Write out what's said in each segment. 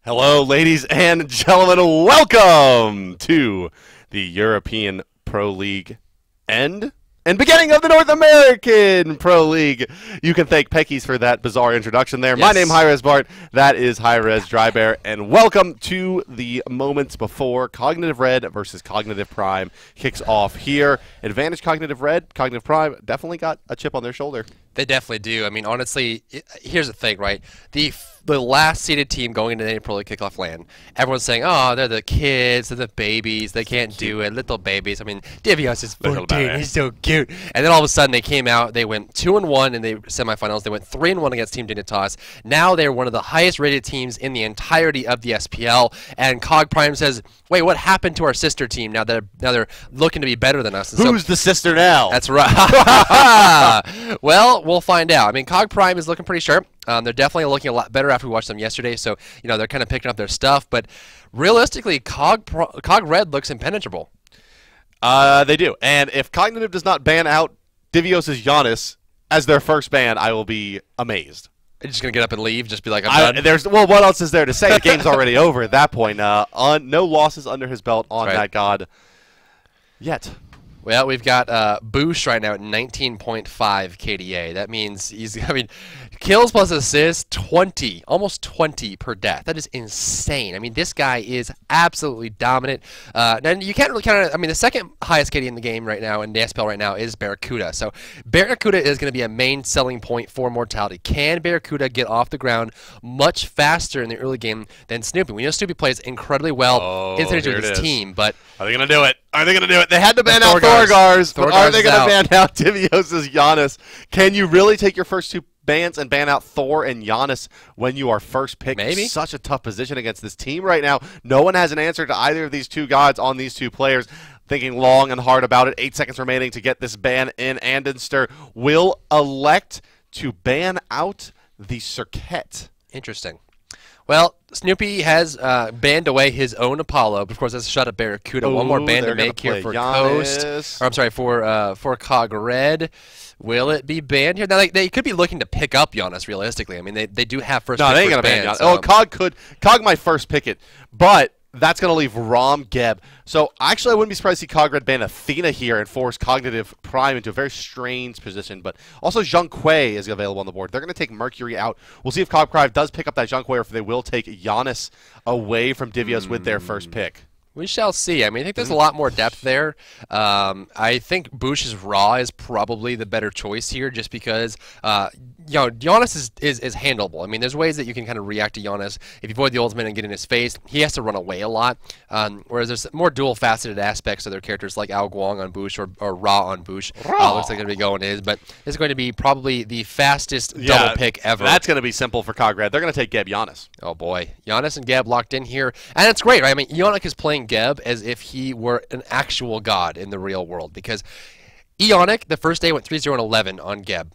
Hello, ladies and gentlemen. Welcome to the European Pro League end and beginning of the North American Pro League. You can thank Peckies for that bizarre introduction there. Yes. My name is hi-rez Bart. That is hi-rez Dry Bear. And welcome to the moments before Cognitive Red versus Cognitive Prime kicks off here. Advantage Cognitive Red, Cognitive Prime definitely got a chip on their shoulder. They definitely do. I mean, honestly, here's the thing, right? The last seeded team going into any Pro League kickoff land, everyone's saying, oh, they're the kids, they're the babies, they can't do it, little babies. I mean, Divios is 14, he's so cute. And then all of a sudden they came out, they went 2-1 in the semifinals, they went 3-1 against Team Dignitas. Now they're one of the highest rated teams in the entirety of the SPL, and Cog Prime says, wait, what happened to our sister team now they're looking to be better than us? And Who's the sister now? That's right. Well, we'll find out. I mean, Cog Prime is looking pretty sharp. They're definitely looking a lot better after we watched them yesterday, so you know they're kind of picking up their stuff. But realistically, Cog Red looks impenetrable. They do. And if Cognitive does not ban out Divios' Giannis as their first ban, I will be amazed. They're just gonna get up and leave, just be like, I'm done. Well, what else is there to say? The game's already over at that point. No losses under his belt on that god yet. Well, we've got Boosh right now at 19.5 KDA. That means kills plus assists, 20, almost 20 per death. That is insane. I mean, this guy is absolutely dominant. And you can't really count it. I mean, the second highest KD in the game right now, in the SPL right now, is Barracuda. So Barracuda is going to be a main selling point for Mortality. Can Barracuda get off the ground much faster in the early game than Snoopy? We know Snoopy plays incredibly well in synergy with his team, but are they going to do it? Are they going to do it? They had to ban out Thorgars, but are they going to ban out Divios' Giannis? Can you really take your first two bans and ban out Thor and Giannis when you are first pick? Maybe. Such a tough position against this team right now. No one has an answer to either of these two gods on these two players. Thinking long and hard about it. 8 seconds remaining to get this ban in. Andenster will elect to ban out the Circuit. Interesting. Well, Snoopy has banned away his own Apollo. But of course, that's a shot at Barracuda. One more ban to make here for Coast. Or I'm sorry, for Cog Red. Will it be banned here? Now, they could be looking to pick up Giannis, realistically. I mean, they do have first pick. No, they ain't going to ban Giannis. Oh, Cog might first pick it. But that's going to leave Rom Geb. So, actually, I wouldn't be surprised to see Cog Red ban Athena here and force Cognitive Prime into a very strange position. But also, Zhang Kui is available on the board. They're going to take Mercury out. We'll see if Cog Prime does pick up that Zhang Kui or if they will take Giannis away from Divios with their first pick. We shall see. I mean, I think there's a lot more depth there. I think Boosh's Raw is probably the better choice here just because, Giannis is handleable. I mean, there's ways that you can kind of react to Giannis. If you avoid the ultimate and get in his face, he has to run away a lot. Whereas there's more dual-faceted aspects of their characters like Ao Guang on Boosh or Ra on Boosh. Looks like going to be going is, but it's going to be probably the fastest double pick ever. That's going to be simple for Cog Red. They're going to take Geb Giannis. Oh, boy. Giannis and Geb locked in here. And it's great, right? I mean, Ionic is playing Geb as if he were an actual god in the real world because Ionic, the first day, went 3-0-11 on Geb.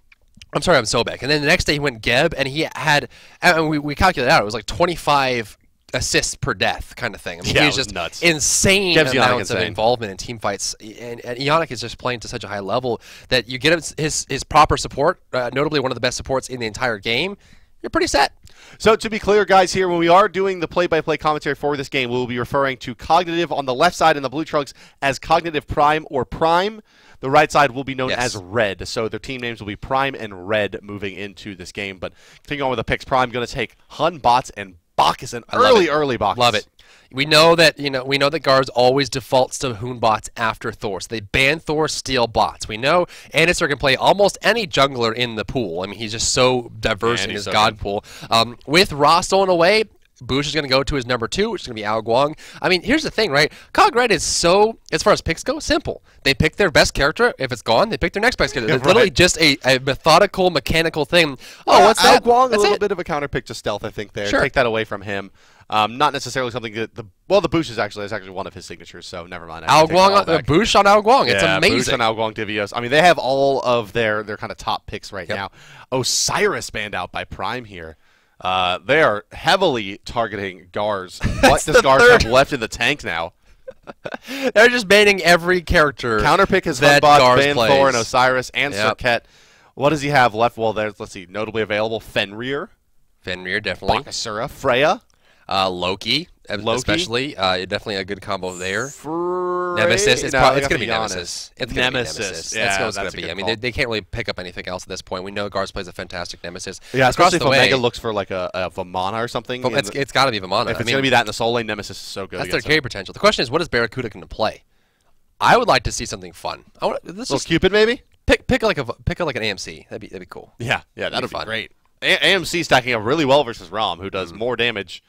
I'm sorry, I'm Sobek. And then the next day he went Geb, and he had, and we calculated out, it was like 25 assists per death kind of thing. I mean, yeah, he was just nuts. Insane amounts of involvement in team fights. And Ionic is just playing to such a high level that you get him his proper support, notably one of the best supports in the entire game, you're pretty set. So to be clear, guys, here, when we are doing the play-by-play commentary for this game, we will be referring to Cognitive on the left side in the blue trunks as Cognitive Prime or Prime. The right side will be known as Red. So their team names will be Prime and Red moving into this game. But continuing on with the picks, Prime going to take Hun, Bots, and Bacchus, and early Bacchus. Love it. We know that guards always defaults to Hoon bots after Thor. So they ban Thor, steal bots. We know Andenster can play almost any jungler in the pool. I mean, he's just so diverse in his god pool. With Ra stolen away, Boosh is going to go to his number 2, which is going to be Ao Guang. I mean, here's the thing, right? Cog Red is so, as far as picks go, simple. They pick their best character. If it's gone, they pick their next best character. It's literally just a methodical, mechanical thing. Oh, what's that? Ao Guang, a little bit of a counter pick to stealth, I think, there. Sure. Take that away from him. Not necessarily something that the Boosh is actually one of his signatures, so never mind. Ao Guang, Boosh on Ao Guang. It's amazing. Boosh on Ao Guang Divios. I mean, they have all of their kind of top picks right now. Osiris banned out by Prime here. They are heavily targeting Gars. What does Gars have left in the tank now? They're just banning every character. Counterpick his Hunbots, ban Thor and Osiris and Circuit. What does he have left? Well, there's, let's see, notably available Fenrir. Fenrir, definitely. Bakasura, Freya. Loki, especially. Definitely a good combo there. Nemesis. It's going to be Nemesis. It's going to be Nemesis. Yeah, that's what it's going to be. I mean, they can't really pick up anything else at this point. We know Gars plays a fantastic Nemesis. Yeah, especially if Omega looks for like a Vamana or something. It's got to be Vamana. If it's going to be that in the soul lane, Nemesis is so good. That's their carry potential. The question is, what is Barracuda going to play? I would like to see something fun. Little Cupid, maybe? Pick like an AMC. That'd be cool. Yeah, that'd be great. AMC stacking up really well versus Rom, who does more damage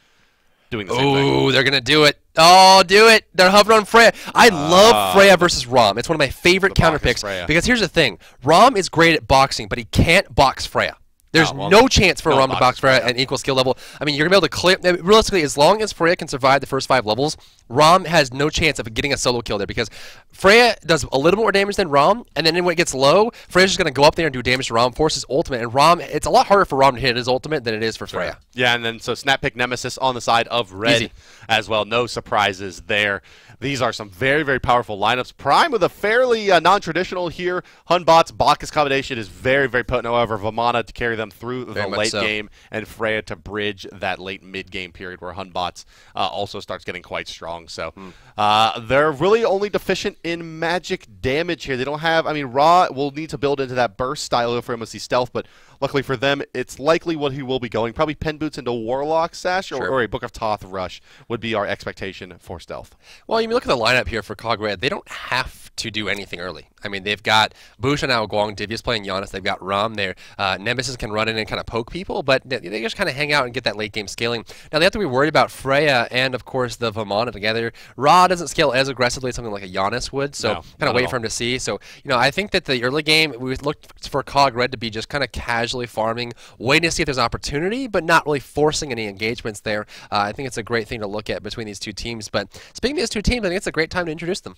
doing the same thing. Ooh, they're going to do it. Oh, do it. They're hovering on Freya. I love Freya versus Rom. It's one of my favorite counter picks. Because here's the thing. Rom is great at boxing, but he can't box Freya. There's no chance for Rom to box Freya at an equal skill level. I mean, you're going to be able to clear... Realistically, as long as Freya can survive the first 5 levels, Rom has no chance of getting a solo kill there because Freya does a little more damage than Rom, and then when it gets low, Freya's just going to go up there and do damage to Rom, force his ultimate, and Rom... It's a lot harder for Rom to hit his ultimate than it is for Freya. Yeah, and then so Snap pick Nemesis on the side of red as well. No surprises there. These are some very, very powerful lineups. Prime with a fairly non-traditional here. Hunbot's Bacchus combination is very, very potent. However, Vamana to carry them through the late game, and Freya to bridge that late mid-game period where Hunbot's also starts getting quite strong. So they're really only deficient in magic damage here. They don't have, I mean, Ra will need to build into that burst style for him with the stealth, but luckily for them, it's likely what he will be going. Probably Pen Boots into Warlock Sash or a Book of Thoth Rush would be our expectation for stealth. Well, you look at the lineup here for Cog Red. They don't have to do anything early. I mean, they've got Bush and Ao Guang, Divius playing Giannis. They've got Rom there. Nemesis can run in and kind of poke people, but they just kind of hang out and get that late game scaling. Now, they have to be worried about Freya and, of course, the Vamana together. Ra doesn't scale as aggressively as something like a Giannis would, so kind of wait for him to see. So, I think that the early game, we looked for Cog Red to be just kind of casually farming, waiting to see if there's opportunity, but not really forcing any engagements there. I think it's a great thing to look at between these two teams. But speaking of these two teams, I think it's a great time to introduce them.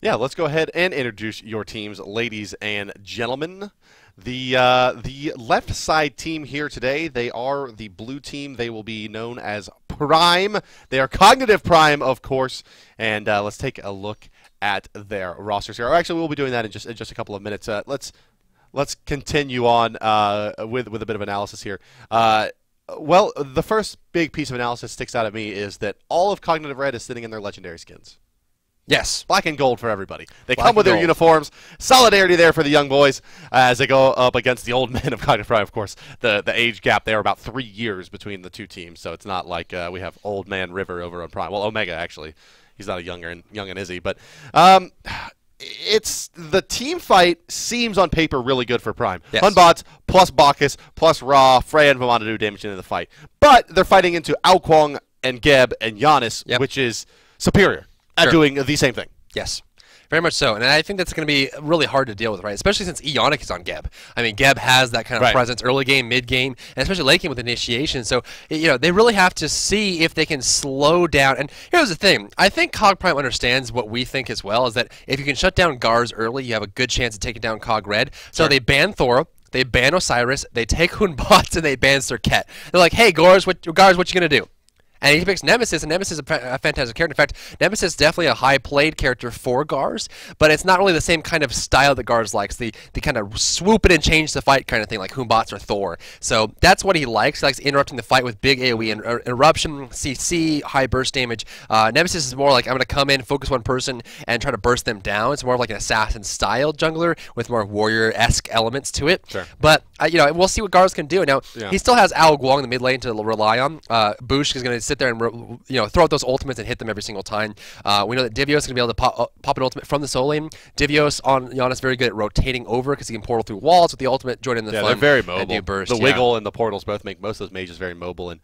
Yeah, let's go ahead and introduce your teams, ladies and gentlemen. The left side team here today, they are the blue team. They will be known as Prime. They are Cognitive Prime, of course. And let's take a look at their rosters here. Or actually, we'll be doing that in just a couple of minutes. Let's continue on with a bit of analysis here. Well, the first big piece of analysis sticks out at me is that all of Cognitive Red is sitting in their legendary skins. Yes. Black and gold for everybody. They come with their uniforms. Solidarity there for the young boys as they go up against the old men of Cognitive Prime. Of course, the age gap there, about 3 years between the two teams. So it's not like we have old man River over on Prime. Well, Omega, actually. He's not a young and is he? But it's the team fight seems on paper really good for Prime. Yes. Hunbots plus Bacchus plus Ra, Freya, and Vamana do damage into the fight. But they're fighting into Ao Guang and Geb and Giannis, which is superior at doing the same thing. Yes. Very much so, and I think that's going to be really hard to deal with, right? Especially since Eonic is on Geb. I mean, Geb has that kind of presence early game, mid game, and especially late game with initiation. So, they really have to see if they can slow down. And here's the thing: I think Cog Prime understands what we think as well, is that if you can shut down Gars early, you have a good chance of taking down Cog Red. So they ban Thora. They ban Osiris. They take Hunbots and they ban Serket. They're like, "Hey, Gars, what you gonna do?" And he picks Nemesis, and Nemesis is a fantastic character. In fact, Nemesis is definitely a high-played character for Gars, but it's not really the same kind of style that Gars likes, the kind of swoop it and change the fight kind of thing like Hunbots or Thor. So that's what he likes. He likes interrupting the fight with big AoE and interruption, CC, high burst damage. Nemesis is more like, I'm going to come in, focus one person, and try to burst them down. It's more of like an assassin-style jungler with more warrior-esque elements to it. Sure. But, we'll see what Gars can do. Now, he still has Ao Guang in the mid lane to rely on. Bush is going to sit there and throw out those ultimates and hit them every single time. We know that Divios is going to be able to pop an ultimate from the soul lane. Divios on Giannis very good at rotating over because he can portal through walls with the ultimate joining the fun. They're very mobile. And do burst, the wiggle and the portals both make most of those mages very mobile. And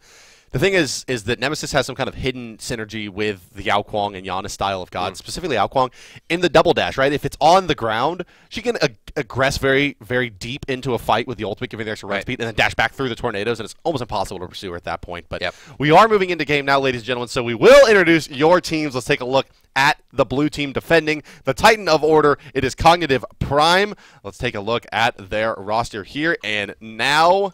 the thing is that Nemesis has some kind of hidden synergy with the Ao Guang and Giannis style of God, specifically Ao Guang in the double dash, right? If it's on the ground, she can aggress very, very deep into a fight with the ultimate, giving her extra run speed, and then dash back through the tornadoes, and it's almost impossible to pursue her at that point. But we are moving into game now, ladies and gentlemen, so we will introduce your teams. Let's take a look at the blue team defending the Titan of Order. It is Cognitive Prime. Let's take a look at their roster here, and now...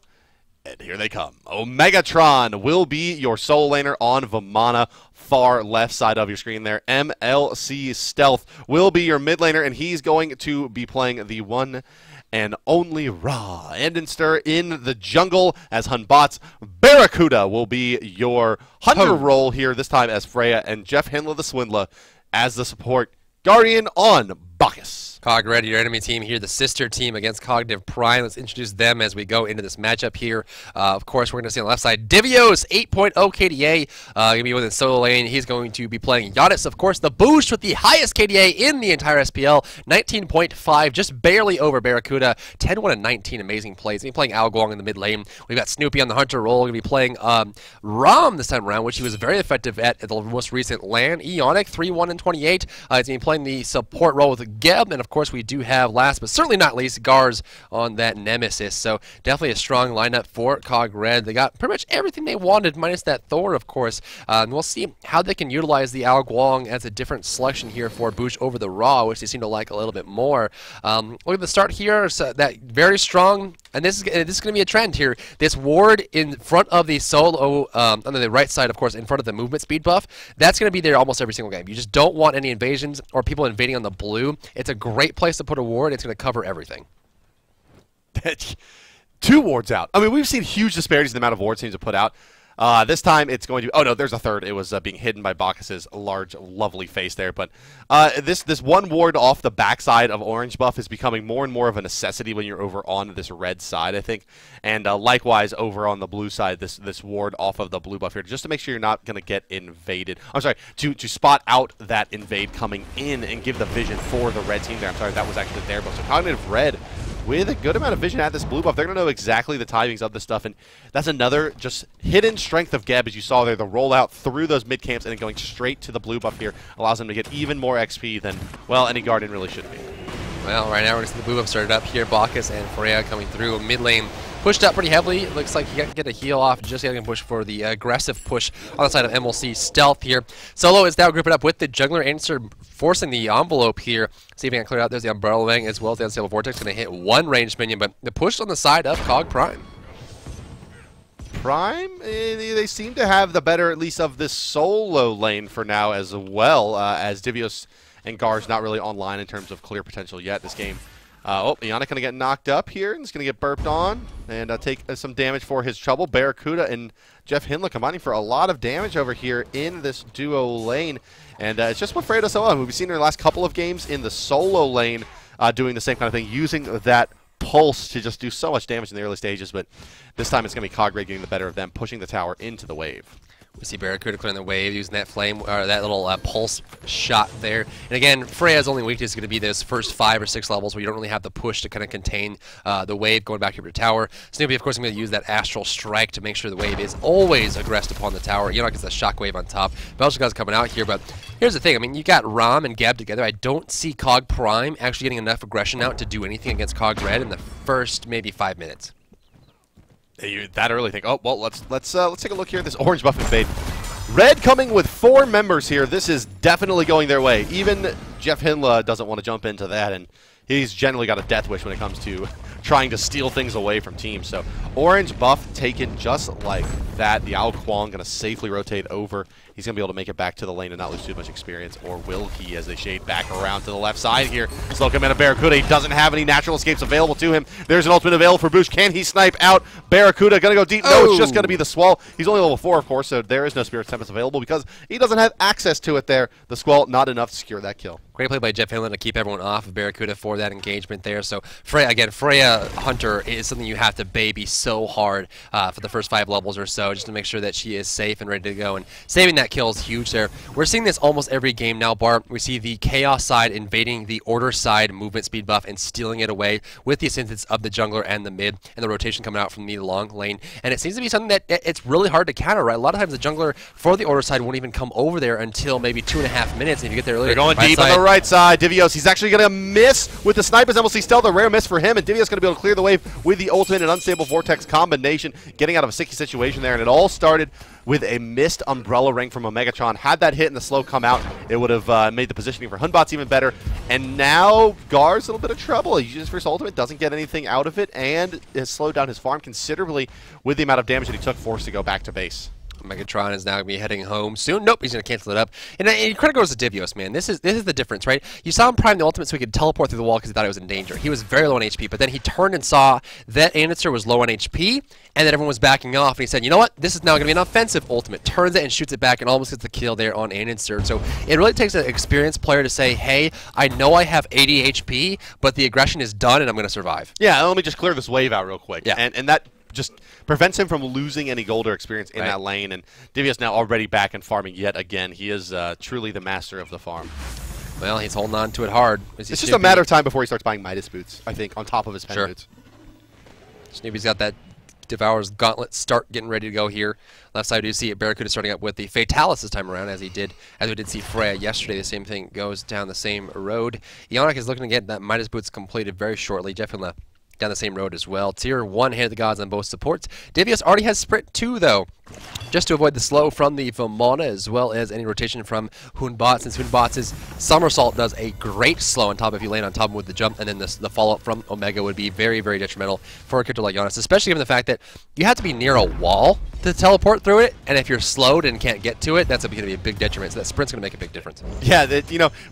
And here they come. Omegatron will be your soul laner on Vamana, far left side of your screen there. MLC Stealth will be your mid laner, and he's going to be playing the one and only Ra. Andenster in the jungle as Hunbot's Barracuda will be your hunter role here, this time as Freya, and Jeff Hinla the Swindler as the support Guardian on Bacchus. Cog Red, your enemy team here, the sister team against Cognitive Prime. Let's introduce them as we go into this matchup here. Of course, we're going to see on the left side, Divios, 8.0 KDA. Going to be within solo lane. He's going to be playing Giannis, of course, the boost with the highest KDA in the entire SPL, 19.5, just barely over Barracuda. 10-1 and 19, amazing plays. He's playing Al Guang in the mid lane. We've got Snoopy on the hunter role. Going to be playing Rom this time around, which he was very effective at the most recent LAN. Eonic, 3-1 and 28. He's been playing the support role with Geb, and of course we do have last but certainly not least Gars on that Nemesis, so definitely a strong lineup for Cog Red. They got pretty much everything they wanted minus that Thor, of course, and we'll see how they can utilize the Al Guang as a different selection here for Boosh over the Raw, which they seem to like a little bit more. Look at the start here, so that very strong, and this is going to be a trend here. This ward in front of the solo, on the right side, of course, in front of the movement speed buff, that's going to be there almost every single game. You just don't want any invasions or people invading on the blue. It's a great place to put a ward. It's going to cover everything. 2 wards out. I mean, we've seen huge disparities in the amount of wards teams have put out. This time it's going to... Oh, no, there's a third. It was being hidden by Bacchus's large, lovely face there. But this one ward off the backside of orange buff is becoming more and more of a necessity when you're over on this red side, I think. And likewise, over on the blue side, this ward off of the blue buff here, just to make sure you're not going to get invaded. I'm sorry, to spot out that invade coming in and give the vision for the red team there. I'm sorry, that was actually there. But so Cognitive Red, with a good amount of vision at this blue buff, they're going to know exactly the timings of this stuff, and that's another just hidden strength of Geb, as you saw there, the rollout through those mid camps and then going straight to the blue buff here allows them to get even more XP than, well, any Guardian really should be. Well, right now we're going to see the blue buff started up here. Bacchus and Freya coming through. Mid lane pushed up pretty heavily. It looks like he can get a heal off. Just getting a push for the aggressive push on the side of MLC Stealth here. Solo is now grouping up with the jungler Answer, forcing the envelope here. See if he can clear out. There's the Umbrella Wing as well as the Unstable Vortex. Going to hit one ranged minion, but the push on the side of Cog Prime. Prime, they seem to have the better, at least, of this solo lane for now as well, as Divios and Gar's not really online in terms of clear potential yet this game. Oh, Eonic going to get knocked up here, and he's going to get burped on and take some damage for his trouble. Barracuda and Jeff Hinla combining for a lot of damage over here in this duo lane. And it's just what Freya does so well. We've seen her the last couple of games in the solo lane doing the same kind of thing, using that pulse to just do so much damage in the early stages. But this time it's going to be Cog Red getting the better of them, pushing the tower into the wave. We see Barracuda clearing the wave, using that flame, or that little pulse shot there. And again, Freya's only weakness is going to be those first 5 or 6 levels where you don't really have the push to kind of contain the wave going back over the tower. Snoopy, of course, is going to use that Astral Strike to make sure the wave is always aggressed upon the tower. You know, gets the shockwave on top. Belgica's coming out here, but here's the thing. I mean, you got Rom and Gab together. I don't see Cog Prime actually getting enough aggression out to do anything against Cog Red in the first maybe 5 minutes. You that early think, oh, well, let's take a look here at this orange buff invade. Red coming with 4 members here. This is definitely going their way. Even Jeff Hinla doesn't want to jump into that, and he's generally got a death wish when it comes to trying to steal things away from teams. So orange buff taken just like that. The Al Guang going to safely rotate over. He's going to be able to make it back to the lane and not lose too much experience, or will he, as they shade back around to the left side here. Slow command of Barracuda. He doesn't have any natural escapes available to him. There's an ultimate available for Boosh. Can he snipe out Barracuda? Going to go deep. No, it's just going to be the Squall. He's only level 4, of course, so there is no Spirit Tempest available because he doesn't have access to it there. The Squall, not enough to secure that kill. Great play by Jeff Hinla to keep everyone off of Barracuda for that engagement there. So, Freya, again, Freya Hunter is something you have to baby so hard for the first 5 levels or so, just to make sure that she is safe and ready to go. And saving that kill is huge there. We're seeing this almost every game now, Bart. We see the Chaos side invading the Order side movement speed buff and stealing it away with the assistance of the jungler and the mid, and the rotation coming out from the long lane. And it seems to be something that it's really hard to counter, right? A lot of times the jungler for the Order side won't even come over there until maybe 2.5 minutes. And if you get there earlier, they're going deep on the right side. Divios, he's actually going to miss with the snipers. MLC Stealth, a rare miss for him, and Divios going to be able to clear the wave with the ultimate and Unstable Vortex combination, getting out of a sticky situation there. And it all started with a missed Umbrella Ring from Omegatron. Had that hit and the slow come out, it would have made the positioning for Hunbots even better. And now Gar's a little bit of trouble. He uses his first ultimate, doesn't get anything out of it, and has slowed down his farm considerably with the amount of damage that he took, forced to go back to base. Megatron is now going to be heading home soon. Nope, he's going to cancel it up. And credit goes to Divios, man. This is the difference, right? You saw him prime the ultimate so he could teleport through the wall because he thought he was in danger. He was very low on HP, but then he turned and saw that Anitzer was low on HP, and that everyone was backing off, and he said, you know what? This is now going to be an offensive ultimate. Turns it and shoots it back and almost gets the kill there on Anitzer. So it really takes an experienced player to say, hey, I know I have 80 HP, but the aggression is done, and I'm going to survive. Yeah, let me just clear this wave out real quick. Yeah. And that just prevents him from losing any gold or experience in that lane. And Divios now already back and farming yet again. He is truly the master of the farm. Well, he's holding on to it hard. It's just a matter of time before he starts buying Midas boots, I think, on top of his pen boots. Snoopy's got that Devour's Gauntlet start getting ready to go here. Left side, we do see Barracuda starting up with the Fatalis this time around, as we did see Freya yesterday. The same thing goes down the same road. Ionic is looking to get that Midas boots completed very shortly. Jeff and down the same road as well. Tier 1 Hand of the Gods on both supports. Divios already has Sprint 2, though, just to avoid the slow from the Vamana, as well as any rotation from Hunbot, since Hunbot's Somersault does a great slow on top if you land on top of him with the jump, and then the follow-up from Omega would be very, very detrimental for a character like Giannis, especially given the fact that you have to be near a wall to teleport through it, and if you're slowed and can't get to it, that's going to be a big detriment, so that Sprint's going to make a big difference. Yeah,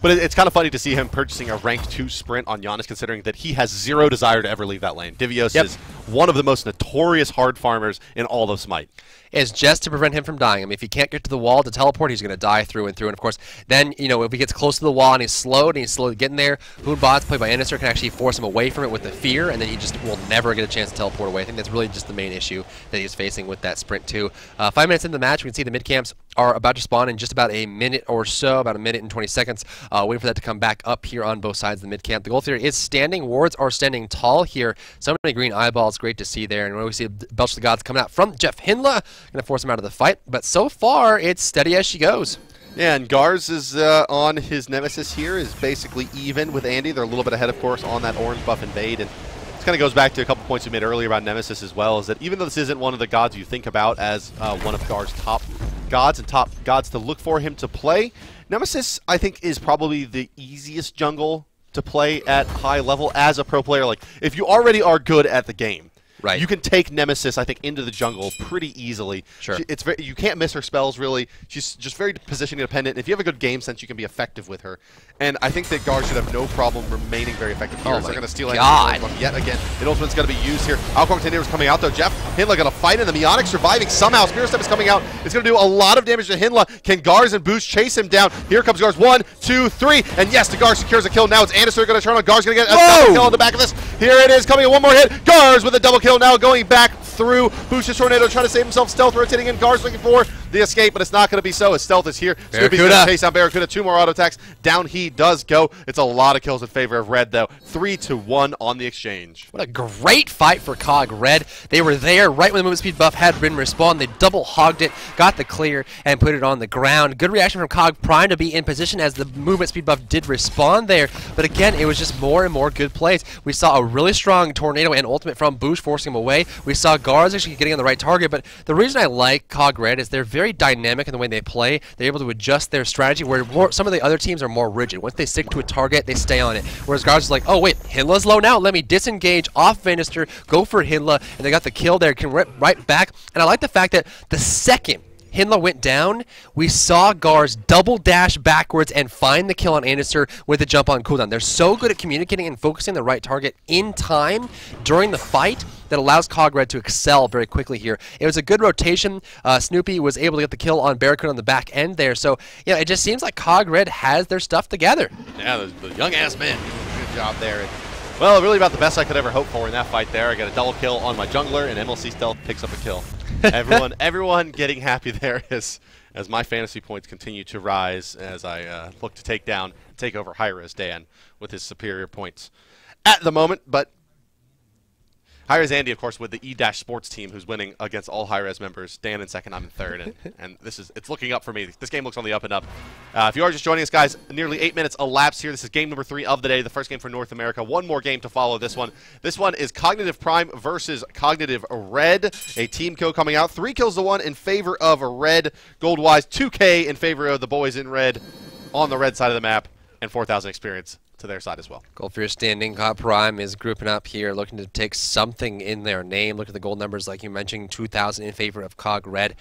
but it's kind of funny to see him purchasing a rank 2 Sprint on Giannis, considering that he has zero desire to ever leave that lane. Divios is one of the most notorious hard farmers in all of Smite. Is just to prevent him from dying. I mean, if he can't get to the wall to teleport, he's going to die through and through. And of course, then, if he gets close to the wall and he's slowly getting there, Hoonbots, played by Annister, can actually force him away from it with the fear, and then he just will never get a chance to teleport away. I think that's really just the main issue that he's facing with that Sprint 2. 5 minutes into the match, we can see the mid camps are about to spawn in just about a minute or so, about a minute and 20 seconds, waiting for that to come back up here on both sides of the mid camp. The goal theory is standing. Wards are standing tall here. So many green eyeballs, great to see there. And when we see Belch of the Gods coming out from Jeff Hindla, going to force him out of the fight. But so far, it's steady as she goes. Yeah, and Garz is on his Nemesis here, is basically even with Andy. They're a little bit ahead, of course, on that orange buff invade. And this kind of goes back to a couple points we made earlier about Nemesis as well, is that even though this isn't one of the gods you think about as one of Garz's top gods and top gods to look for him to play, Nemesis, I think, is probably the easiest jungle to play at high level as a pro player. Like, if you already are good at the game, right, you can take Nemesis, I think, into the jungle pretty easily. Sure. You can't miss her spells, really. She's just very position independent. If you have a good game sense, you can be effective with her. And I think that Garz should have no problem remaining very effective here. They're going to steal yet again. The ultimate's going to be used here. Alcor Tornado's coming out, though. Jeff Hindla going to fight in. The Meonic surviving somehow. Spirit Step is coming out. It's going to do a lot of damage to Hindla. Can Garz and Boost chase him down? Here comes Garz. 1, 2, 3. And yes, the Garz secures a kill. Now it's Anderson going to turn on. Garz going to get a double kill on the back of this. Here it is, coming in. One more hit. Garz with a double kill now, going back through. Boost's Tornado trying to save himself. Stealth rotating in. Garz looking for the escape, but it's not going to be so. His Stealth is here. Snoopy's going to chase down Barracuda. 2 more auto attacks. Down he does go. It's a lot of kills in favor of Red, though. 3-1 on the exchange. What a great fight for Cog Red. They were there right when the movement speed buff had been respawned. They double hogged it, got the clear, and put it on the ground. Good reaction from Cog Prime to be in position as the movement speed buff did respawn there. But again, it was just more and more good plays. We saw a really strong Tornado and ultimate from Boosh forcing him away. We saw Garz actually getting on the right target. But the reason I like Cog Red is they're very dynamic in the way they play. They're able to adjust their strategy where some of the other teams are more rigid. Once they stick to a target, they stay on it. Whereas Garz is like, oh wait, Hindla's low now. Let me disengage off Vanister, go for Hindla, and they got the kill there. Can rip right back. And I like the fact that the second Hindla went down, we saw Garz double dash backwards and find the kill on Annister with a jump on cooldown. They're so good at communicating and focusing the right target in time during the fight that allows Cog Red to excel very quickly here. It was a good rotation. Snoopy was able to get the kill on Barracuda on the back end there. So, yeah, it just seems like Cog Red has their stuff together. Yeah, the young-ass men. Good job there. And, well, really about the best I could ever hope for in that fight there. I got a double kill on my jungler, and MLC Stealth picks up a kill. Everyone getting happy there as my fantasy points continue to rise as I look to take over hi-rez Dan with his superior points at the moment. But hi-rez Andy, of course, with the E-Sports team, who's winning against all hi-rez members. Dan in second, I'm in third, and it's looking up for me. This game looks on the up and up. If you are just joining us, guys, nearly 8 minutes elapsed here. This is game number 3 of the day, the first game for North America. One more game to follow this one. This one is Cognitive Prime versus Cognitive Red, a team kill coming out. 3 kills to 1 in favor of Red, gold-wise. 2K in favor of the boys in red on the red side of the map, and 4,000 experience to their side as well. Gold Fear standing. Cog Prime is grouping up here, looking to take something in their name. Look at the gold numbers, like you mentioned, 2,000 in favor of Cog Red.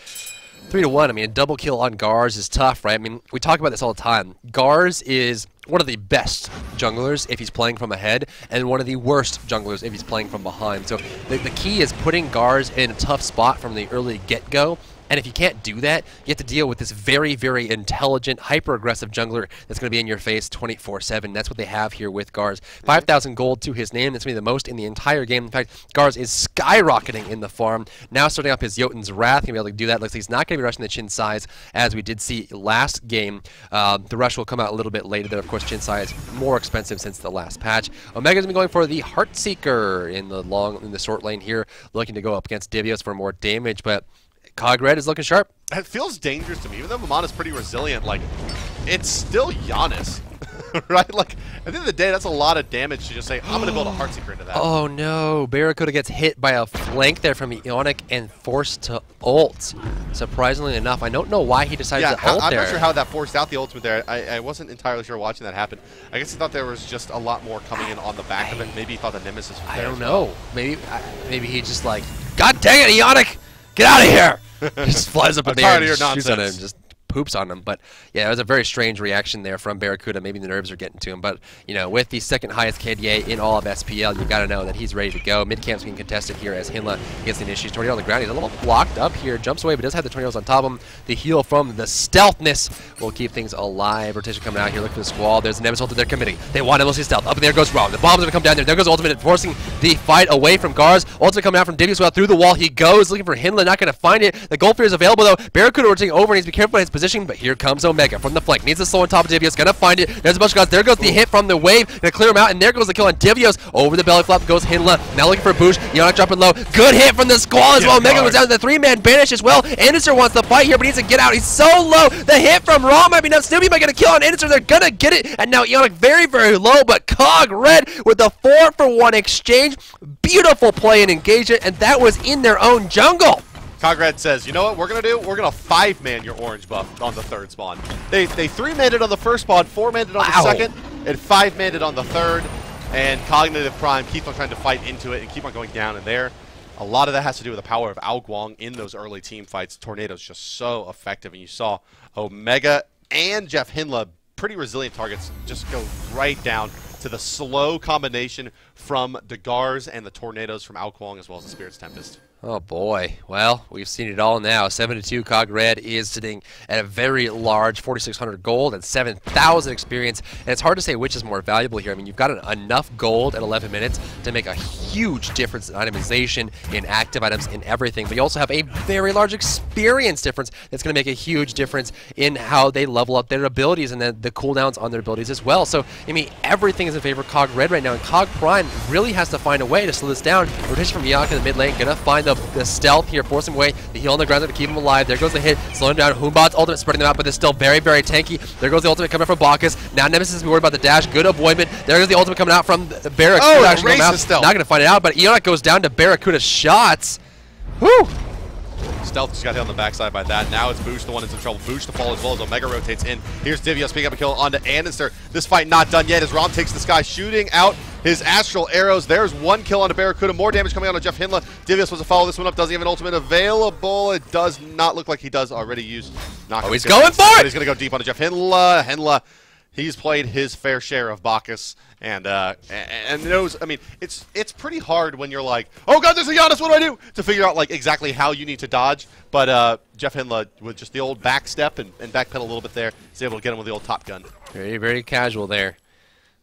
3-1. I mean, a double kill on Gars is tough, right? I mean, we talk about this all the time. Gars is one of the best junglers if he's playing from ahead, and one of the worst junglers if he's playing from behind. So the key is putting Gars in a tough spot from the early get-go. And if you can't do that, you have to deal with this very, very intelligent, hyper-aggressive jungler that's going to be in your face 24/7. That's what they have here with Gars. 5,000 gold to his name. That's going to be the most in the entire game. In fact, Gars is skyrocketing in the farm. Now starting up his Jotun's Wrath. Going to be able to do that. Looks like he's not going to be rushing the Chin Sais as we did see last game. The rush will come out a little bit later. There, of course, Chin Sai is more expensive since the last patch. Omega's been going for the Heartseeker in the short lane here, looking to go up against Divios for more damage, but Cog-Red is looking sharp. It feels dangerous to me. Even though Mamana's pretty resilient, like, it's still Giannis, right? Like, at the end of the day, that's a lot of damage to just say, I'm going to build a Heartseeker into that. Oh, no. Barracuda gets hit by a flank there from Ionic and forced to ult. Surprisingly enough, I don't know why he decided to ult there. I'm not sure how that forced out the ultimate there. I wasn't entirely sure watching that happen. I guess he thought there was just a lot more coming in on the back of it. Maybe he thought the Nemesis was there. I don't know. Maybe he just like, God dang it, Ionic! Get out of here! Just flies up in the air and shoots on him, just poops on him. But yeah, it was a very strange reaction there from Barracuda. Maybe the nerves are getting to him. But you know, with the second highest KDA in all of SPL, you got to know that he's ready to go. Mid camp's being contested here as Hinla gets the initiative. Tornado on the ground. He's a little blocked up here. Jumps away, but does have the tornadoes on top of him. The heal from the stealthness will keep things alive. Rotation coming out here. Look for the squall. There's the Nemesis ultimate. They're committing. They want Nemesis stealth. Up and there goes Rom. The bomb's gonna come down there. There goes ultimate, forcing the fight away from Gars. Ultimate coming out from Divius. Well, through the wall he goes, looking for Hinla. Not gonna find it. The gold fear is available though. Barracuda rotating over, and he's be careful in his position. But here comes Omega from the flank. Needs to slow on top of Divios. Gonna find it. There's a bunch of guys. There goes the hit from the wave. Gonna clear him out. And there goes the kill on Divios. Over the belly flop goes Hinla. Now looking for Boosh. Ionic dropping low. Good hit from the squall as well. Omega goes down to the 3-man banish as well. Anderson wants the fight here, but he needs to get out. He's so low. The hit from Raw might be enough. Snoopy might get a kill on Anderson. They're gonna get it. And now Ionic very, very low, but Cog-Red with the 4-for-1 exchange. Beautiful play and engagement, and that was in their own jungle. Cog-Red says, you know what we're going to do? We're going to 5-man your orange buff on the third spawn. They 3-manned it on the first spawn, 4-manned it on the second, and 5-manned it on the third. And Cognitive Prime keeps on trying to fight into it and keep on going down in there. A lot of that has to do with the power of Ao Guang in those early team fights. Tornado's just so effective, and you saw Omega and Jeff Hinla, pretty resilient targets, just go right down to the slow combination from the Gars and the Tornadoes from Ao Guang, as well as the Spirit's Tempest. Oh boy, well, we've seen it all now. 7-2, Cog-Red is sitting at a very large 4,600 gold and 7,000 experience, and it's hard to say which is more valuable here. I mean, you've got enough gold at 11 minutes to make a huge difference in itemization, in active items, in everything, but you also have a very large experience difference that's going to make a huge difference in how they level up their abilities and the cooldowns on their abilities as well. So, I mean, everything is in favor of Cog-Red right now, and Cog Prime really has to find a way to slow this down. Rotation from Ionic in the mid lane, gonna find the stealth here, force him away, the heal on the ground to keep him alive. There goes the hit, slowing down Humbot's ultimate, spreading them out, but it's still very, very tanky. There goes the ultimate coming from Bacchus. Now Nemesis is worried about the dash, good avoidment. There goes the ultimate coming out from the Barracuda. Oh, actually not gonna find it out, but Ionic goes down to Barracuda's shots. Whew! Stealth just got hit on the backside by that. Now it's Boosh, the one that's in trouble. Boosh to fall as well as Omega rotates in. Here's Divios picking up a kill onto Anister. This fight not done yet as Rom takes the sky, shooting out his astral arrows. There's one kill onto Barracuda. More damage coming out on Jeff Hinla. Divios was to follow this one up. Does he have an ultimate available? It does not look like he does already use. Oh, he's going for it! He's going to go deep onto Jeff Hinla. Hinla, he's played his fair share of Bacchus, and knows. I mean, it's pretty hard when you're like, oh god, there's a Giannis. What do I do? To figure out like exactly how you need to dodge. But Jeff Hinla, with just the old back step and backpedal a little bit there, is able to get him with the old Top Gun. Very, very casual there.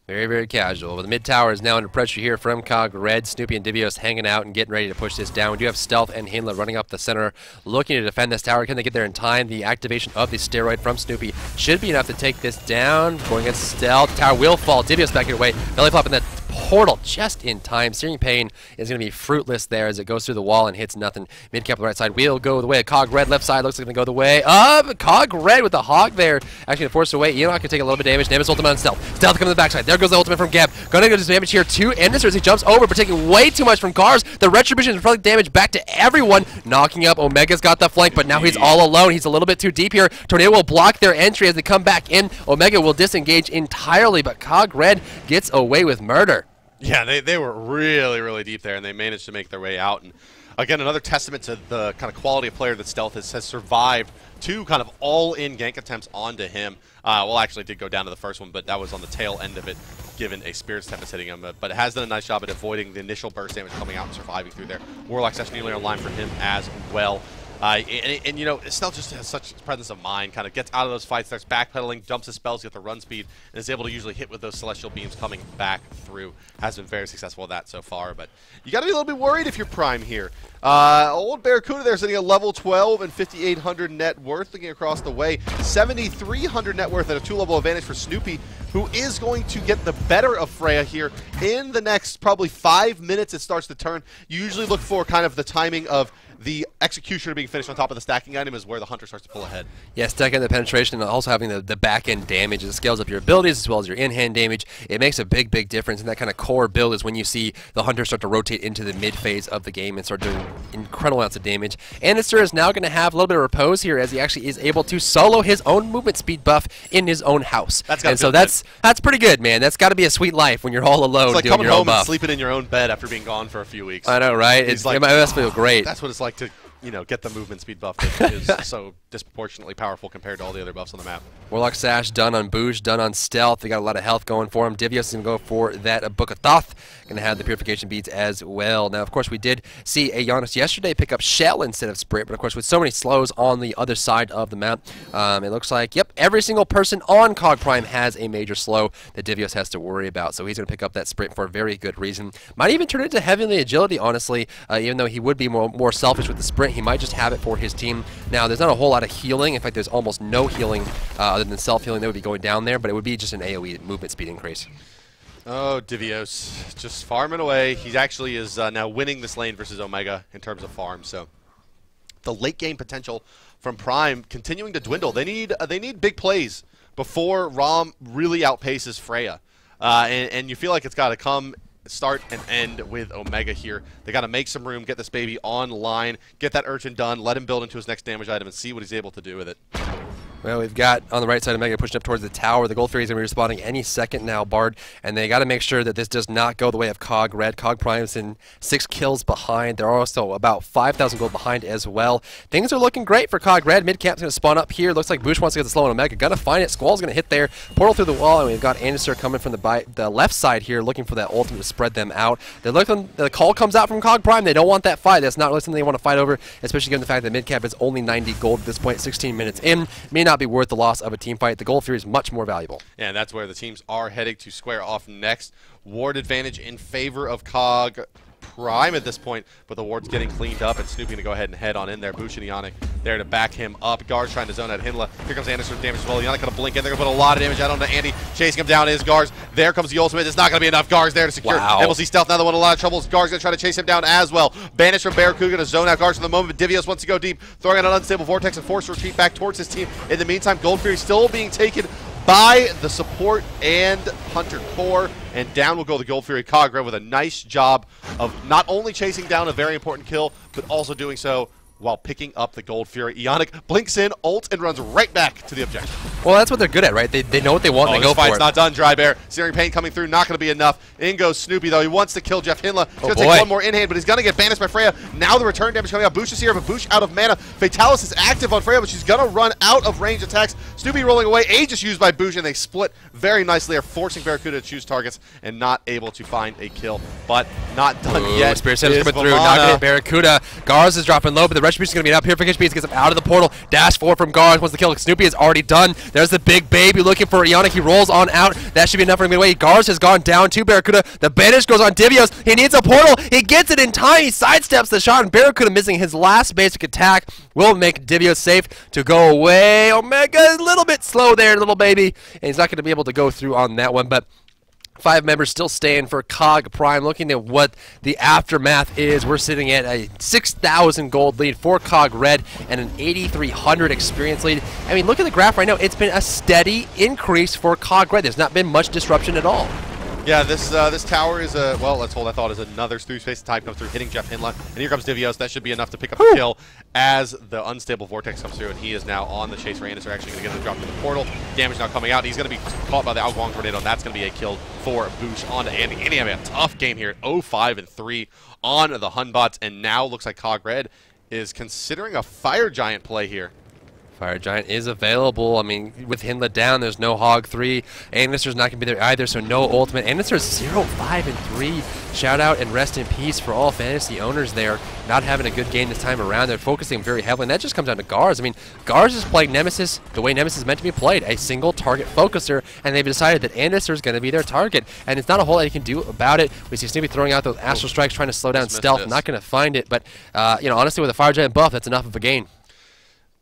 Very, very casual. But the mid tower is now under pressure here from Cog-Red. Snoopy and Divios hanging out and getting ready to push this down. We do have Stealth and Hinla running up the center, looking to defend this tower. Can they get there in time? The activation of the steroid from Snoopy should be enough to take this down. Going against Stealth. Tower will fall. Divios backing away. Belly flop in the portal just in time. Searing Pain is going to be fruitless there as it goes through the wall and hits nothing. Mid cap on the right side will go the way of Cog-Red. Left side looks like it's going to go the way of Cog-Red with the hog there. Actually going to force it away. Enoch can take a little bit of damage. Nemesis ultimate on Stealth. Stealth coming to the backside. There goes the ultimate from Geb. Gonna go to damage here too. Anderson as he jumps over, but taking way too much from Gars. The Retribution is probably damage back to everyone. Knocking up. Omega's got the flank, but now he's all alone. He's a little bit too deep here. Tornado will block their entry as they come back in. Omega will disengage entirely, but Cog-Red gets away with murder. Yeah, they were really, really deep there, and they managed to make their way out. And Again, another testament to the kind of quality of player that Stealth has survived 2 kind of all-in gank attempts onto him. Well, actually, it did go down to the first one, but that was on the tail end of it, given a Spirit's Tempest hitting him. But it has done a nice job at avoiding the initial burst damage coming out and surviving through there. Warlock Session nearly online for him as well. And you know, Stealth just has such presence of mind, kind of gets out of those fights, starts backpedaling, dumps his spells, gets the run speed, and is able to usually hit with those Celestial Beams coming back through. Has been very successful with that so far, but you got to be a little bit worried if you're Prime here. Old Barracuda there sitting at level 12 and 5,800 net worth, looking across the way. 7,300 net worth at a 2-level advantage for Snoopy, who is going to get the better of Freya here in the next probably 5 minutes. It starts to turn. You usually look for kind of the timing of the Executioner being finished on top of the stacking item is where the Hunter starts to pull ahead. Yeah, stacking the penetration and also having the back-end damage. It scales up your abilities as well as your in-hand damage. It makes a big, big difference, and that kind of core build is when you see the Hunter start to rotate into the mid-phase of the game and start doing incredible amounts of damage. Anister is now going to have a little bit of repose here as he actually is able to solo his own movement speed buff in his own house. That's pretty good, man. That's got to be a sweet life when you're all alone it's like doing coming your own home buff. And sleeping in your own bed after being gone for a few weeks. I know, right? It must feel great. That's what it's like to, you know, get the movement speed buff that is so disproportionately powerful compared to all the other buffs on the map. Warlock Sash done on Boosh, done on Stealth. They got a lot of health going for him. Divios is going to go for that Book of Thoth. Going to have the Purification Beads as well. Now, of course, we did see a Giannis yesterday pick up Shell instead of Sprint, but of course, with so many slows on the other side of the map, it looks like, yep, every single person on Cog Prime has a major slow that Divios has to worry about, so he's going to pick up that Sprint for a very good reason. Might even turn it into Heavenly Agility, honestly, even though he would be more selfish with the Sprint. He might just have it for his team. Now, there's not a whole lot of healing. In fact, there's almost no healing other than self-healing that would be going down there, but it would be just an AoE movement speed increase. Oh, Divios just farming away. He actually is now winning this lane versus Omega in terms of farm. So the late game potential from Prime continuing to dwindle. They need big plays before Rom really outpaces Freya, and you feel like it's got to come start and end with Omega here. They got to make some room, get this baby online, get that Urchin done, let him build into his next damage item, and see what he's able to do with it. Well, we've got on the right side Omega pushing up towards the tower. The Gold Fury is going to be respawning any second now, Bard, and they got to make sure that this does not go the way of Cog Red. Cog Prime's in 6 kills behind. They're also about 5,000 gold behind as well. Things are looking great for Cog Red. Mid-camp's going to spawn up here. Looks like Boosh wants to get the slow on Omega. Gonna find it. Squall's going to hit there. Portal through the wall, and we've got Anister coming from the left side here, looking for that ultimate to spread them out. They're looking. The call comes out from Cog Prime. They don't want that fight. That's not really something they want to fight over, especially given the fact that mid-cap is only 90 gold at this point, 16 minutes in. May not be worth the loss of a team fight. The Gold Fury is much more valuable. Yeah, and that's where the teams are heading to square off next. Ward advantage in favor of Cog Prime at this point, but the ward's getting cleaned up, and Snoopy to go ahead and head on in there. Bush and Ionic there to back him up. Guards trying to zone out Hinla. Here comes Anderson with damage as well. Ionic going to blink in. They're going to put a lot of damage out onto Andy. Chasing him down is Guards. There comes the ultimate. It's not going to be enough Guards there to secure. Wow. And we'll see Stealth now the one in a lot of trouble. Guards going to try to chase him down as well. Banished from Barracuda, going to zone out Guards for the moment, but Divios wants to go deep, throwing out an unstable vortex and force retreat back towards his team. In the meantime, Gold Fury still being taken by the support and Hunter core, and down will go the Gold Fury. Cog Red with a nice job of not only chasing down a very important kill, but also doing so while picking up the Gold Fury. Ionic blinks in, ult, and runs right back to the objective. Well, that's what they're good at, right? They know what they want, and they go for it. This fight's not done, Dry Bear. Searing Pain coming through, not going to be enough. In goes Snoopy, though. He wants to kill Jeff Hinla. He's going to take one more in hand, but he's going to get banished by Freya. Now the return damage coming out. Bush is here, but Bush out of mana. Fatalis is active on Freya, but she's going to run out of range attacks. Snoopy rolling away. Aegis used by Bush, and they split very nicely. Are forcing Barracuda to choose targets and not able to find a kill, but not done yet. Spirit Set is coming through, not going to hit Barracuda. Gars is dropping low, but the Retribution is going to be out. Purification Beads gets him out of the portal. Dash forward from Gars. Wants to kill. Snoopy is already done. There's the big baby looking for Ionic. He rolls on out. That should be enough for him to get away. Gars has gone down to Barracuda. The banish goes on Divios. He needs a portal. He gets it in time. He sidesteps the shot, and Barracuda, missing his last basic attack, will make Divios safe to go away. Omega is a little bit slow there, little baby, and he's not going to be able to go through on that one, but 5 members still staying for Cog Prime. Looking at what the aftermath is, we're sitting at a 6,000 gold lead for Cog Red and an 8,300 experience lead. I mean, look at the graph right now. It's been a steady increase for Cog Red. There's not been much disruption at all. Yeah, this tower is a, well, let's hold that thought, as another through space type comes through, hitting Jeff Hinla, and here comes Divios. That should be enough to pick up the kill as the unstable vortex comes through, and he is now on the chase for Andis. They're actually going to get the drop to the portal. Damage now coming out. He's going to be caught by the Algong tornado, and that's going to be a kill for Boosh onto Andy. Andy having a tough game here, 0-5-3 on the Hunbots, and now looks like Cog Red is considering a Fire Giant play here. Fire Giant is available. I mean, with Hinla down, there's no Hog 3. Anister's not going to be there either, so no ultimate. Anister's 0-5-3. Shout out and rest in peace for all fantasy owners there. Not having a good game this time around. They're focusing very heavily, and that just comes down to Gars. I mean, Gars is playing Nemesis the way Nemesis is meant to be played, a single target focuser, and they've decided that Anister is going to be their target, and it's not a whole lot you can do about it. We see Snoopy throwing out those Astral Strikes, trying to slow down Stealth. Not going to find it, but, you know, honestly, with a Fire Giant buff, that's enough of a gain.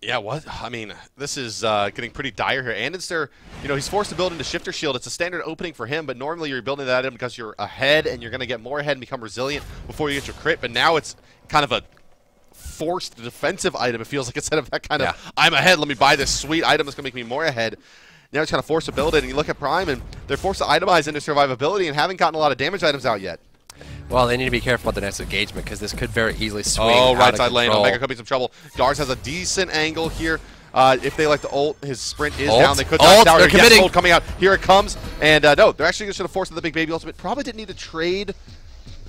Yeah, what? I mean, this is getting pretty dire here. Andinster, you know, he's forced to build into Shifter Shield. It's a standard opening for him, but normally you're building that in because you're ahead and you're going to get more ahead and become resilient before you get your crit. But now it's kind of a forced defensive item. It feels like instead of that kind of, I'm ahead, let me buy this sweet item that's going to make me more ahead. Now it's kind of forced to build it, and you look at Prime, and they're forced to itemize into survivability and haven't gotten a lot of damage items out yet. Well, they need to be careful about the next engagement because this could very easily swing Oh, out right of side lane. control. Omega could be some trouble. Gars has a decent angle here. If they like to ult, his sprint is down. They could knock down. They're committing. Ult coming out. Here it comes. And no, they're actually going to force the big baby ultimate. Probably didn't need to trade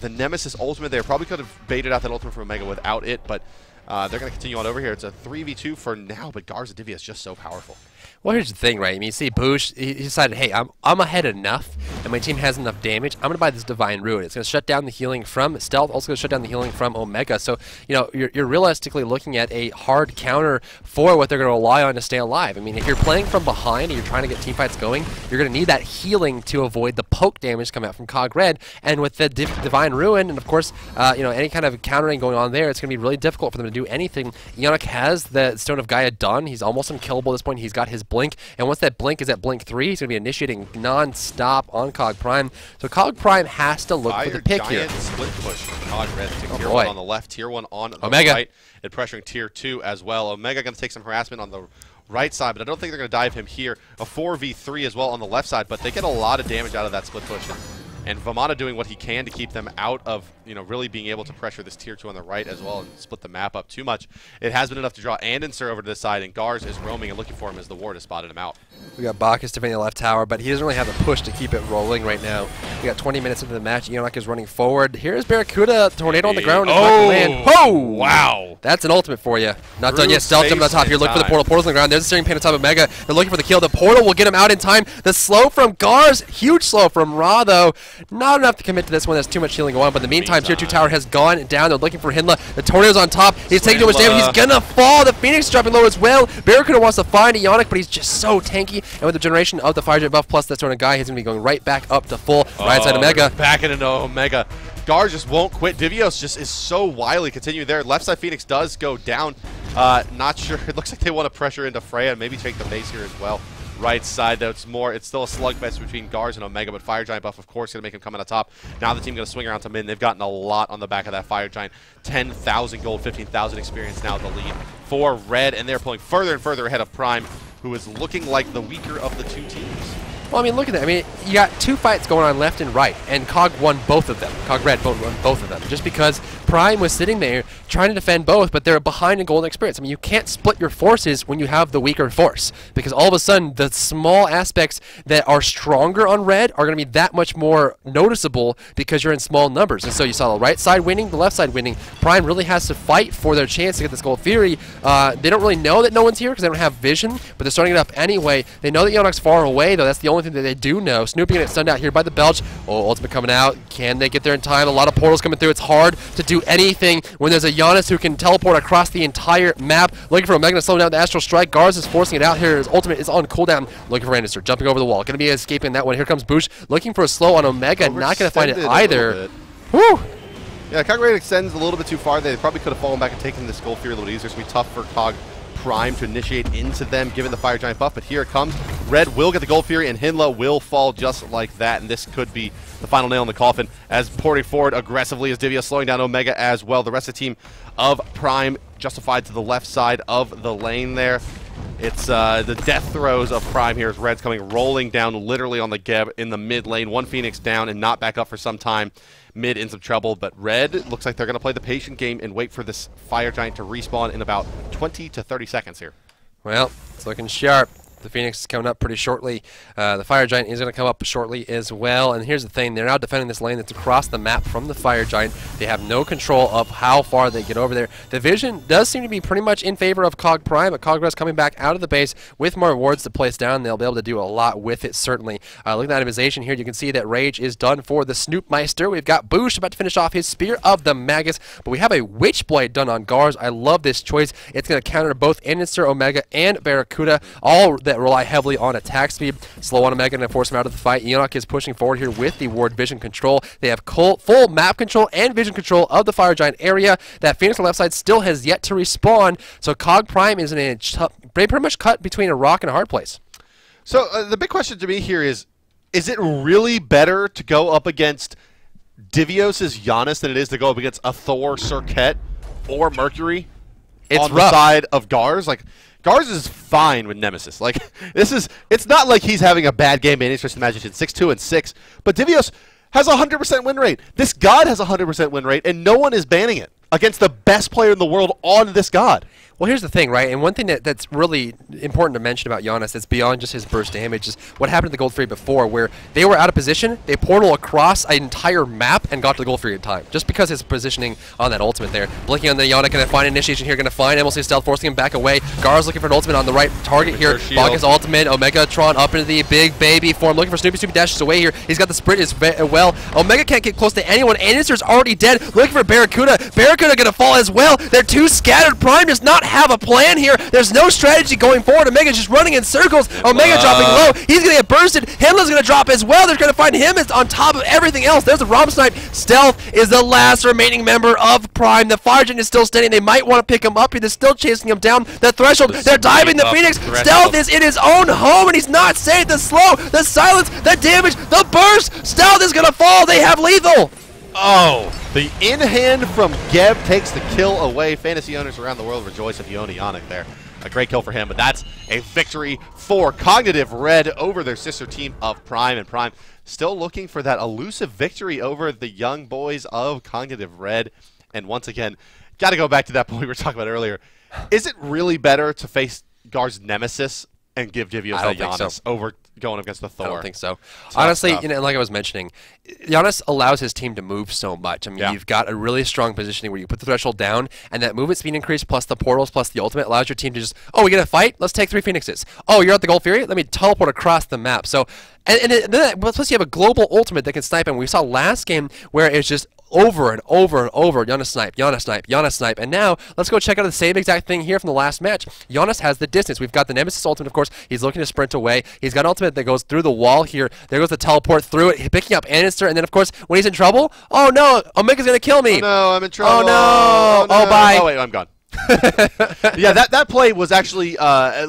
the Nemesis ultimate there. Probably could have baited out that ultimate from Omega without it, but they're going to continue on over here. It's a 3v2 for now, but Gars Divya is just so powerful. Well, here's the thing, right? I mean, you see Boosh, he decided, hey, I'm ahead enough, and my team has enough damage. I'm going to buy this Divine Ruin. It's going to shut down the healing from Stealth, also going to shut down the healing from Omega. So, you know, you're realistically looking at a hard counter for what they're going to rely on to stay alive. I mean, if you're playing from behind and you're trying to get teamfights going, you're going to need that healing to avoid the poke damage coming out from Cog Red. And with the Divine Ruin, and of course, you know, any kind of countering going on there, it's going to be really difficult for them to do anything. Ionic has the Stone of Gaia done. He's almost unkillable at this point. He's got his Blink, and once that Blink is at Blink 3, he's going to be initiating non-stop on Cog Prime. So Cog Prime has to look for the pick here. Split push from Cog Red. Tier 1 on the left, Tier 1 on the Omega. right, and pressuring Tier 2 as well. Omega going to take some harassment on the right side, but I don't think they're going to dive him here. A 4v3 as well on the left side, but they get a lot of damage out of that split push. And Vamana doing what he can to keep them out of, you know, really being able to pressure this Tier 2 on the right as well and split the map up too much. It has been enough to draw Andinser over to this side, and Gars is roaming and looking for him as the ward has spotted him out. We got Bacchus defending the left tower, but he doesn't really have the push to keep it rolling right now. We got 20 minutes into the match. Ionic is running forward. Here's Barracuda, tornado on the ground. Oh, wow. That's an ultimate for you. Not done yet. Stealth jumping on top here. Look for the portal. Portal's on the ground. There's the steering pan on top of Mega. They're looking for the kill. The portal will get him out in time. The slow from Gars. Huge slow from Ra, though. Not enough to commit to this one. There's too much healing going on. But in the meantime, Tier 2 tower has gone down. They're looking for Hinla. The tornado's on top. He's taking too much damage. He's going to fall. The Phoenix is dropping low as well. Barracuda wants to find Ionic, but he's just so tanky. And with the generation of the Fire Giant buff plus that sort of guy, he's going to be going right back up to full. Right side Omega. Back into Omega. Gars just won't quit. Divios just is so wily continuing there. Left side Phoenix does go down. Not sure. It looks like they want to pressure into Freya and maybe take the base here as well. Right side, though, it's still a slugfest between Gars and Omega, but Fire Giant buff, of course, going to make him come out on top. Now the team going to swing around to mid. They've gotten a lot on the back of that Fire Giant. 10,000 gold, 15,000 experience now the lead for Red, and they're pulling further and further ahead of Prime, who is looking like the weaker of the two teams. Well, I mean, look at that. I mean, you got two fights going on left and right, and Cog won both of them. Cog Red won both of them, just because Prime was sitting there trying to defend both, but they're behind in golden experience. I mean, you can't split your forces when you have the weaker force, because all of a sudden, the small aspects that are stronger on Red are going to be that much more noticeable because you're in small numbers. And so you saw the right side winning, the left side winning. Prime really has to fight for their chance to get this Gold Fury. They don't really know that no one's here because they don't have vision, but they're starting it up anyway. They know that Ionic's far away, though. That's the only thing that they do know. Snoopy gonna get stunned out here by the Belch. Oh, ultimate coming out. Can they get there in time? A lot of portals coming through. It's hard to do anything when there's a Giannis who can teleport across the entire map. Looking for Omega to slow down the Astral Strike. Gars is forcing it out here. His ultimate is on cooldown. Looking for Anderson. Jumping over the wall. Gonna be escaping that one. Here comes Boosh. Looking for a slow on Omega. Not gonna find it either. Whew. Yeah, Cog Red extends a little bit too far. They probably could have fallen back and taken this Gold Fury a little easier. It's going to be tough for Cog Prime to initiate into them, given the Fire Giant buff, but here it comes. Red will get the Gold Fury, and Hinla will fall just like that, and this could be the final nail in the coffin as porting forward aggressively as Divya slowing down Omega as well. The rest of the team of Prime justified to the left side of the lane there. It's the death throes of Prime here as Red's coming rolling down literally on the Geb in the mid lane. One Phoenix down and not back up for some time. Mid in some trouble, but Red looks like they're going to play the patient game and wait for this Fire Giant to respawn in about 20 to 30 seconds here. Well, it's looking sharp. The Phoenix is coming up pretty shortly. The Fire Giant is going to come up shortly as well. And here's the thing. They're now defending this lane that's across the map from the Fire Giant. They have no control of how far they get over there. The vision does seem to be pretty much in favor of Cog Prime, but Cog Res coming back out of the base with more wards to place down. They'll be able to do a lot with it, certainly. Look at the itemization here. You can see that Rage is done for the Snoopmeister. We've got Boosh about to finish off his Spear of the Magus, but we have a Witchblade done on Gars. I love this choice. It's going to counter both Inister, Omega, and Barracuda, all that rely heavily on attack speed. Slow on Omega and force him out of the fight. Enoch is pushing forward here with the ward vision control. They have full map control and vision control of the Fire Giant area. That Phoenix on the left side still has yet to respawn, so Cog Prime is in a pretty much cut between a rock and a hard place. So the big question to me here is it really better to go up against Divios' Giannis than it is to go up against a Thor, Serket, or Mercury on the side of Gars? Like, Gars is fine with Nemesis. Like, it's not like he's having a bad game in Twisted Magician 6-2 and 6, but Divios has a 100% win rate. This god has a 100% win rate, and no one is banning it against the best player in the world on this god. Well, here's the thing, right? And one thing that's really important to mention about Giannis that's beyond just his burst damage is what happened to the Gold Fury before, where they were out of position, they portal across an entire map and got to the Gold Fury in time, just because his positioning on that ultimate there. Blinking on the Ionic, going to find initiation here, going to find MLC Stealth, forcing him back away. Gar's looking for an ultimate on the right target here. Bog's ultimate, Omegatron up into the big baby form, looking for Snoopy. Snoopy dashes away here. He's got the sprint as well. Omega can't get close to anyone. Anister's already dead, looking for Barracuda. Barracuda going to fall as well. They're too scattered. Prime does not have a plan here. There's no strategy going forward. Omega's just running in circles. Omega dropping low. He's going to get bursted. Himla's going to drop as well. They're going to find him on top of everything else. There's a Rom Snipe. Stealth is the last remaining member of Prime. The Fire Giant is still standing. They might want to pick him up here. They're still chasing him down the threshold. They're diving the Phoenix. Stealth is in his own home, and he's not safe. The slow, the silence, the damage, the burst. Stealth is going to fall. They have lethal. Oh, the in-hand from Geb takes the kill away. Fantasy owners around the world rejoice if you own Ionic there. A great kill for him, but that's a victory for Cognitive Red over their sister team of Prime. And Prime still looking for that elusive victory over the young boys of Cognitive Red. And once again, got to go back to that point we were talking about earlier. Is it really better to face Gar's Nemesis and give Divios that Giannis over going against the Thor? I don't think so. Honestly, you know, like I was mentioning, Giannis allows his team to move so much. I mean, you've got a really strong positioning where you put the threshold down, and that movement speed increase plus the portals plus the ultimate allows your team to just, oh, we get a fight? Let's take 3 Phoenixes. Oh, you're at the Gold Fury? Let me teleport across the map. So, plus you have a global ultimate that can snipe, and we saw last game where it's just over and over and over, Giannis snipe, Giannis snipe, Giannis snipe, and now let's go check out the same exact thing here from the last match. Giannis has the distance. We've got the Nemesis ultimate, of course. He's looking to sprint away. He's got an ultimate that goes through the wall here. There goes the teleport through it, picking up Anister, and then, of course, when he's in trouble, oh no, Omega's going to kill me. Oh no, I'm in trouble. Oh no. Oh, bye. Oh wait, I'm gone. Yeah, that play was actually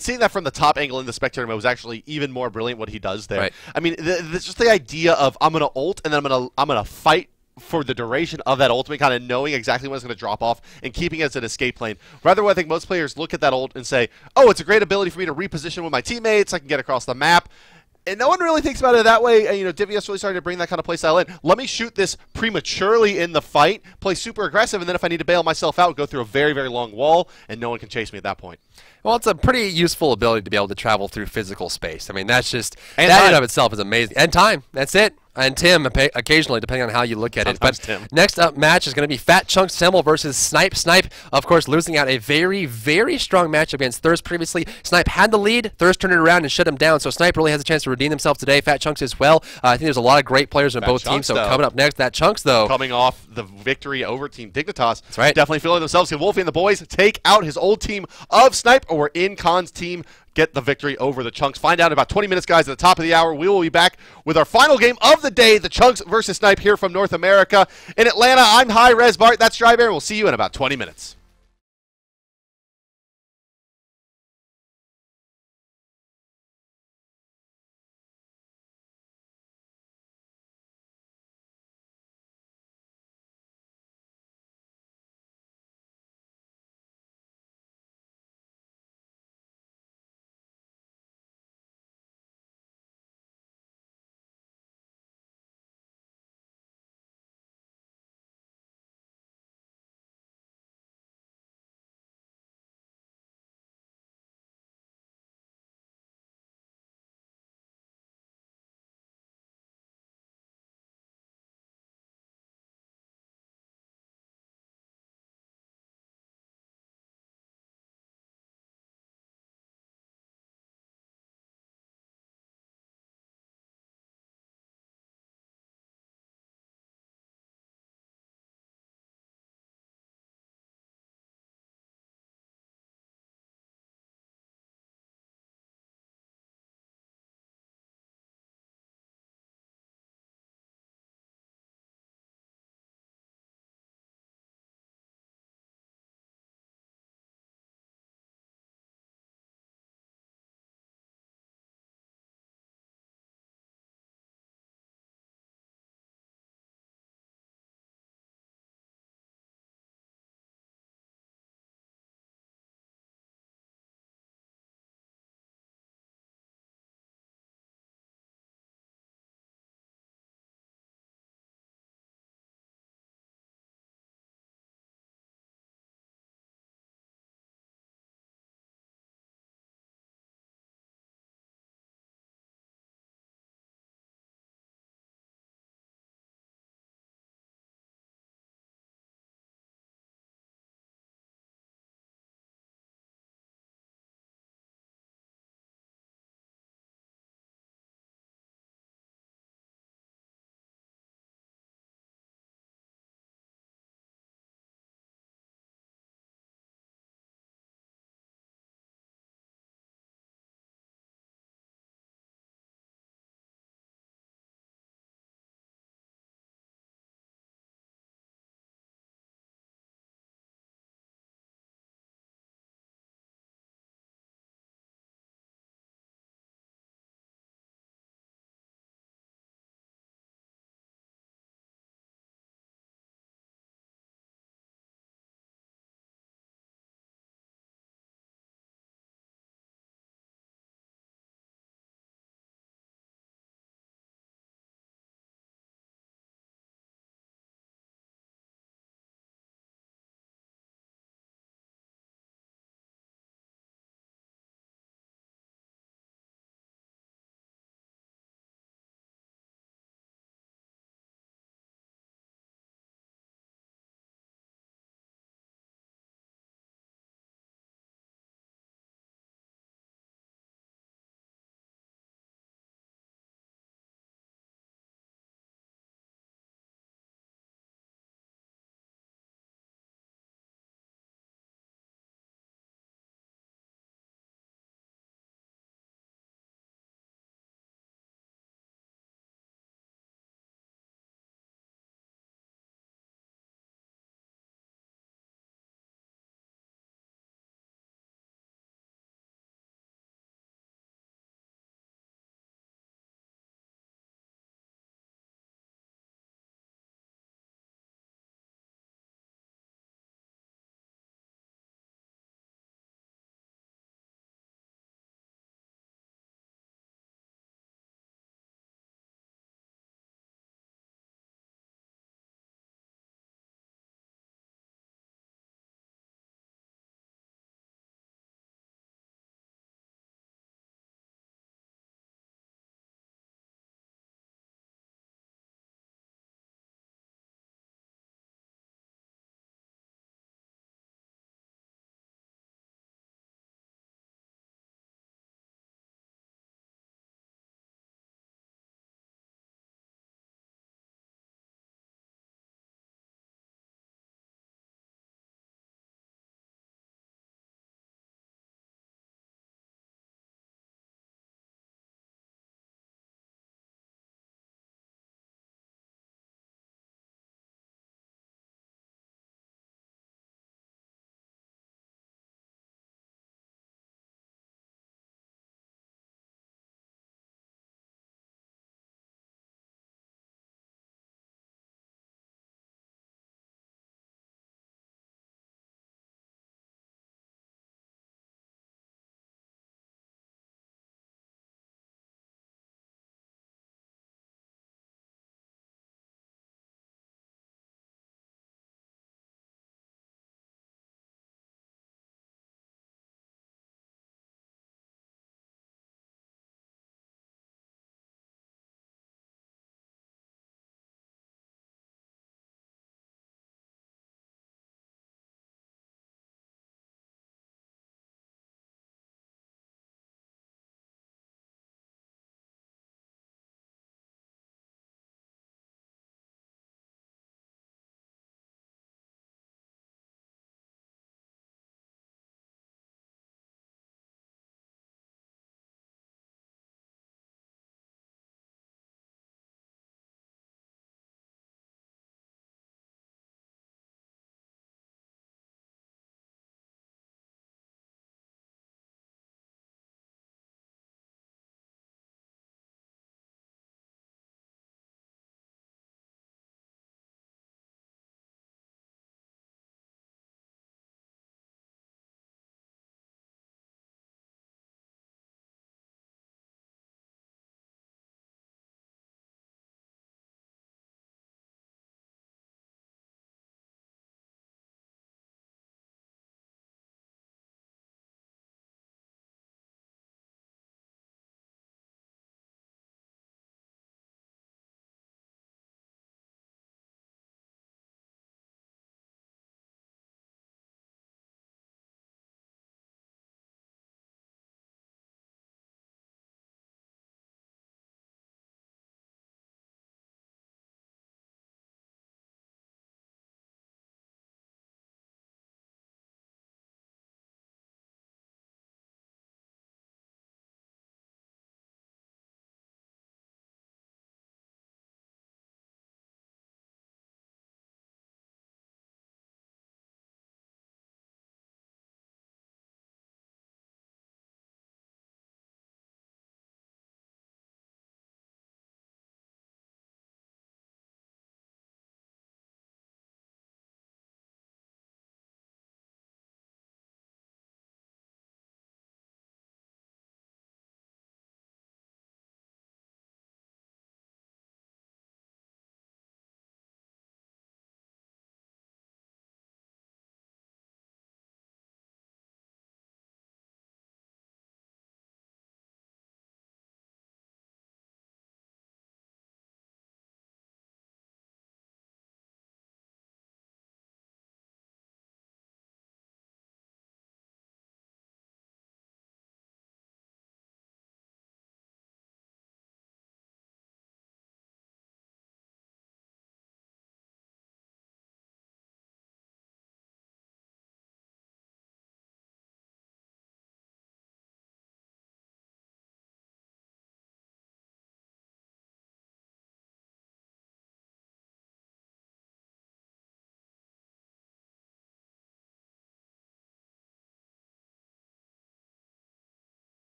seeing that from the top angle in the spectator mode was actually even more brilliant what he does there. Right. I mean, just the idea of I'm gonna ult and then I'm gonna fight for the duration of that ultimate, kind of knowing exactly when it's going to drop off and keeping it as an escape lane. Rather, I think most players look at that ult and say, oh, it's a great ability for me to reposition with my teammates. I can get across the map. And no one really thinks about it that way. And, you know, Divios really started to bring that kind of playstyle in. Let me shoot this prematurely in the fight, play super aggressive, and then if I need to bail myself out, go through a very, very long wall, and no one can chase me at that point. Well, it's a pretty useful ability to be able to travel through physical space. I mean, that's just, and that time. in of itself is amazing. And time, that's it. And Tim, occasionally, depending on how you look at it. But Tim. Next up match is going to be Fat Chunk Semmel versus Snipe. Snipe, of course, losing out a very, very strong match against Thirst previously. Snipe had the lead. Thirst turned it around and shut him down. So Snipe really has a chance to redeem himself today. Fat Chunks as well. I think there's a lot of great players in both teams. So coming up next, Fat Chunks, though. Coming off the victory over Team Dignitas. That's right. Definitely feeling themselves. Can Wolfie and the boys take out his old team of Snipe, or in Khan's team get the victory over the Chunks? Find out in about 20 minutes, guys, at the top of the hour. We will be back with our final game of the day, the Chunks versus Snipe here from North America. In Atlanta, I'm hi-rez Bart. That's Strybear. We'll see you in about 20 minutes.